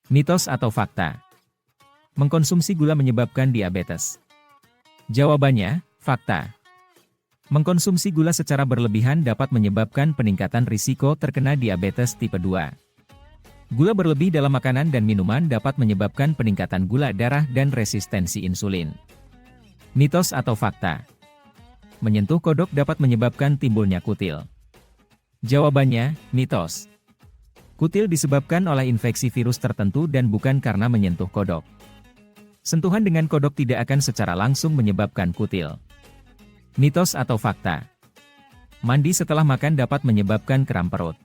Mitos atau fakta? Mengkonsumsi gula menyebabkan diabetes. Jawabannya, fakta. Mengkonsumsi gula secara berlebihan dapat menyebabkan peningkatan risiko terkena diabetes tipe 2. Gula berlebih dalam makanan dan minuman dapat menyebabkan peningkatan gula darah dan resistensi insulin. Mitos atau fakta? Menyentuh kodok dapat menyebabkan timbulnya kutil. Jawabannya, mitos. Kutil disebabkan oleh infeksi virus tertentu dan bukan karena menyentuh kodok. Sentuhan dengan kodok tidak akan secara langsung menyebabkan kutil. Mitos atau fakta? Mandi setelah makan dapat menyebabkan kram perut.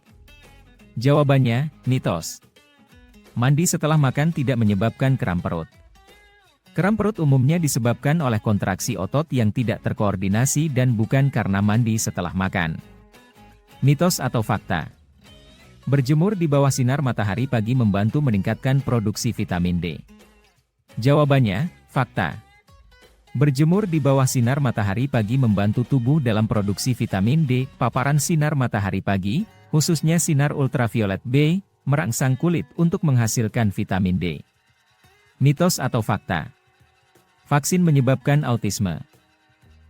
Jawabannya, mitos. Mandi setelah makan tidak menyebabkan kram perut. Kram perut umumnya disebabkan oleh kontraksi otot yang tidak terkoordinasi dan bukan karena mandi setelah makan. Mitos atau fakta? Berjemur di bawah sinar matahari pagi membantu meningkatkan produksi vitamin D. Jawabannya, fakta. Berjemur di bawah sinar matahari pagi membantu tubuh dalam produksi vitamin D. Paparan sinar matahari pagi, khususnya sinar ultraviolet B, merangsang kulit untuk menghasilkan vitamin D. Mitos atau fakta? Vaksin menyebabkan autisme.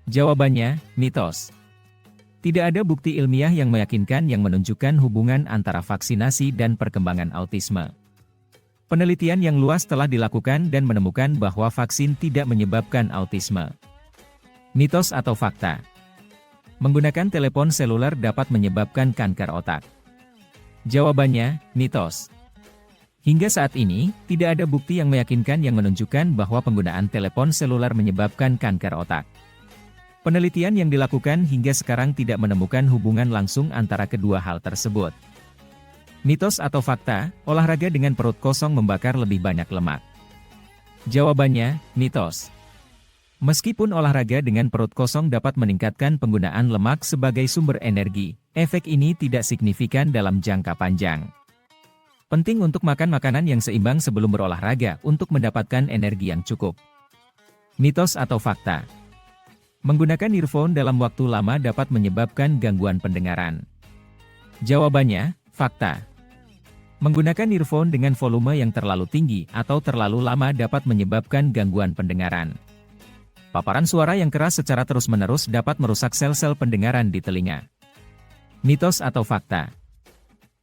Jawabannya, mitos. Tidak ada bukti ilmiah yang meyakinkan yang menunjukkan hubungan antara vaksinasi dan perkembangan autisme. Penelitian yang luas telah dilakukan dan menemukan bahwa vaksin tidak menyebabkan autisme. Mitos atau fakta? Menggunakan telepon seluler dapat menyebabkan kanker otak. Jawabannya, mitos. Hingga saat ini, tidak ada bukti yang meyakinkan yang menunjukkan bahwa penggunaan telepon seluler menyebabkan kanker otak. Penelitian yang dilakukan hingga sekarang tidak menemukan hubungan langsung antara kedua hal tersebut. Mitos atau fakta, olahraga dengan perut kosong membakar lebih banyak lemak. Jawabannya, mitos. Meskipun olahraga dengan perut kosong dapat meningkatkan penggunaan lemak sebagai sumber energi, efek ini tidak signifikan dalam jangka panjang. Penting untuk makan makanan yang seimbang sebelum berolahraga untuk mendapatkan energi yang cukup. Mitos atau fakta? Menggunakan earphone dalam waktu lama dapat menyebabkan gangguan pendengaran. Jawabannya, fakta. Menggunakan earphone dengan volume yang terlalu tinggi atau terlalu lama dapat menyebabkan gangguan pendengaran. Paparan suara yang keras secara terus-menerus dapat merusak sel-sel pendengaran di telinga. Mitos atau fakta?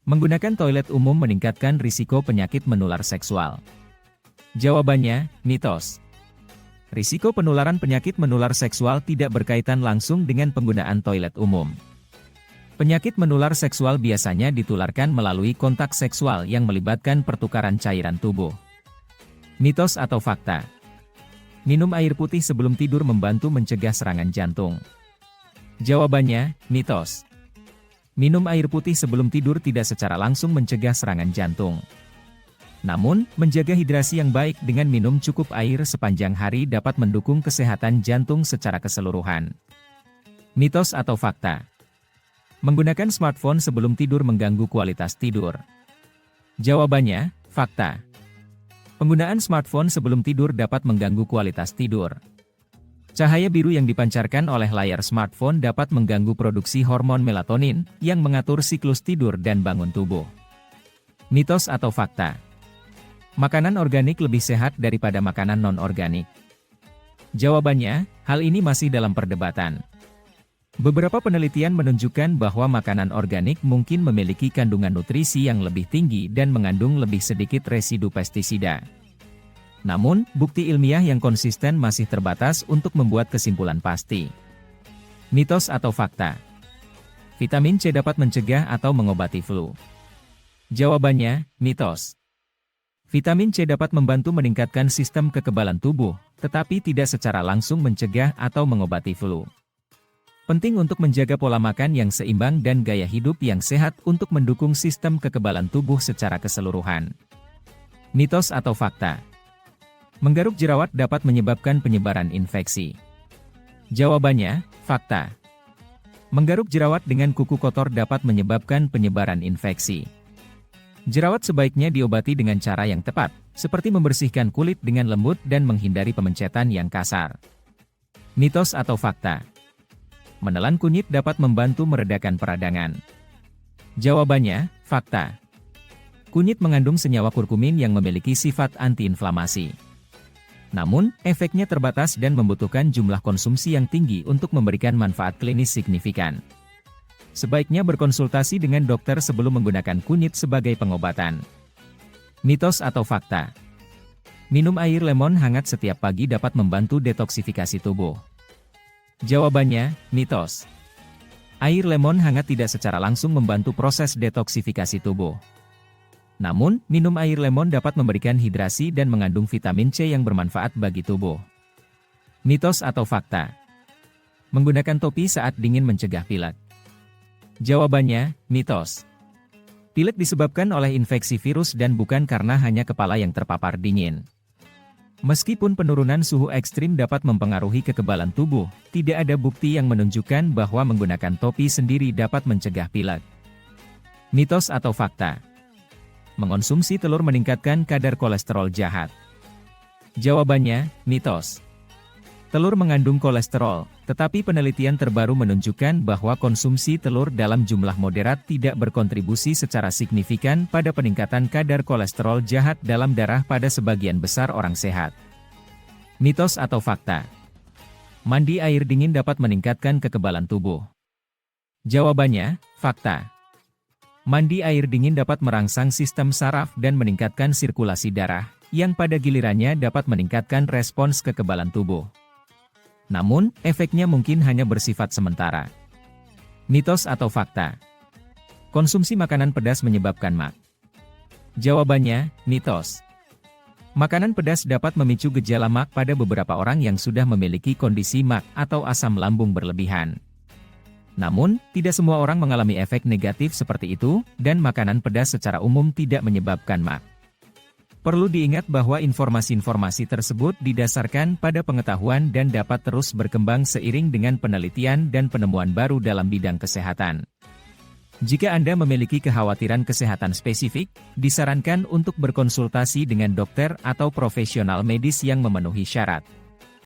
Menggunakan toilet umum meningkatkan risiko penyakit menular seksual. Jawabannya, mitos. Risiko penularan penyakit menular seksual tidak berkaitan langsung dengan penggunaan toilet umum. Penyakit menular seksual biasanya ditularkan melalui kontak seksual yang melibatkan pertukaran cairan tubuh. Mitos atau fakta? Minum air putih sebelum tidur membantu mencegah serangan jantung. Jawabannya, mitos. Minum air putih sebelum tidur tidak secara langsung mencegah serangan jantung. Namun, menjaga hidrasi yang baik dengan minum cukup air sepanjang hari dapat mendukung kesehatan jantung secara keseluruhan. Mitos atau fakta? Menggunakan smartphone sebelum tidur mengganggu kualitas tidur. Jawabannya, fakta. Penggunaan smartphone sebelum tidur dapat mengganggu kualitas tidur. Cahaya biru yang dipancarkan oleh layar smartphone dapat mengganggu produksi hormon melatonin yang mengatur siklus tidur dan bangun tubuh. Mitos atau fakta? Makanan organik lebih sehat daripada makanan non-organik. Jawabannya, hal ini masih dalam perdebatan. Beberapa penelitian menunjukkan bahwa makanan organik mungkin memiliki kandungan nutrisi yang lebih tinggi dan mengandung lebih sedikit residu pestisida. Namun, bukti ilmiah yang konsisten masih terbatas untuk membuat kesimpulan pasti. Mitos atau fakta? Vitamin C dapat mencegah atau mengobati flu. Jawabannya, mitos. Vitamin C dapat membantu meningkatkan sistem kekebalan tubuh, tetapi tidak secara langsung mencegah atau mengobati flu. Penting untuk menjaga pola makan yang seimbang dan gaya hidup yang sehat untuk mendukung sistem kekebalan tubuh secara keseluruhan. Mitos atau fakta? Menggaruk jerawat dapat menyebabkan penyebaran infeksi. Jawabannya, fakta. Menggaruk jerawat dengan kuku kotor dapat menyebabkan penyebaran infeksi. Jerawat sebaiknya diobati dengan cara yang tepat, seperti membersihkan kulit dengan lembut dan menghindari pemencetan yang kasar. Mitos atau fakta? Menelan kunyit dapat membantu meredakan peradangan. Jawabannya, fakta. Kunyit mengandung senyawa kurkumin yang memiliki sifat antiinflamasi. Namun, efeknya terbatas dan membutuhkan jumlah konsumsi yang tinggi untuk memberikan manfaat klinis signifikan. Sebaiknya berkonsultasi dengan dokter sebelum menggunakan kunyit sebagai pengobatan. Mitos atau fakta? Minum air lemon hangat setiap pagi dapat membantu detoksifikasi tubuh. Jawabannya, mitos. Air lemon hangat tidak secara langsung membantu proses detoksifikasi tubuh. Namun, minum air lemon dapat memberikan hidrasi dan mengandung vitamin C yang bermanfaat bagi tubuh. Mitos atau fakta? Menggunakan topi saat dingin mencegah pilek. Jawabannya, mitos. Pilek disebabkan oleh infeksi virus dan bukan karena hanya kepala yang terpapar dingin. Meskipun penurunan suhu ekstrim dapat mempengaruhi kekebalan tubuh, tidak ada bukti yang menunjukkan bahwa menggunakan topi sendiri dapat mencegah pilek. Mitos atau fakta? Mengonsumsi telur meningkatkan kadar kolesterol jahat. Jawabannya, mitos. Telur mengandung kolesterol, tetapi penelitian terbaru menunjukkan bahwa konsumsi telur dalam jumlah moderat tidak berkontribusi secara signifikan pada peningkatan kadar kolesterol jahat dalam darah pada sebagian besar orang sehat. Mitos atau fakta? Mandi air dingin dapat meningkatkan kekebalan tubuh. Jawabannya, fakta. Mandi air dingin dapat merangsang sistem saraf dan meningkatkan sirkulasi darah, yang pada gilirannya dapat meningkatkan respons kekebalan tubuh. Namun, efeknya mungkin hanya bersifat sementara. Mitos atau fakta? Konsumsi makanan pedas menyebabkan MAG. Jawabannya, mitos. Makanan pedas dapat memicu gejala MAG pada beberapa orang yang sudah memiliki kondisi MAG atau asam lambung berlebihan. Namun, tidak semua orang mengalami efek negatif seperti itu, dan makanan pedas secara umum tidak menyebabkan MAG. Perlu diingat bahwa informasi-informasi tersebut didasarkan pada pengetahuan dan dapat terus berkembang seiring dengan penelitian dan penemuan baru dalam bidang kesehatan. Jika Anda memiliki kekhawatiran kesehatan spesifik, disarankan untuk berkonsultasi dengan dokter atau profesional medis yang memenuhi syarat.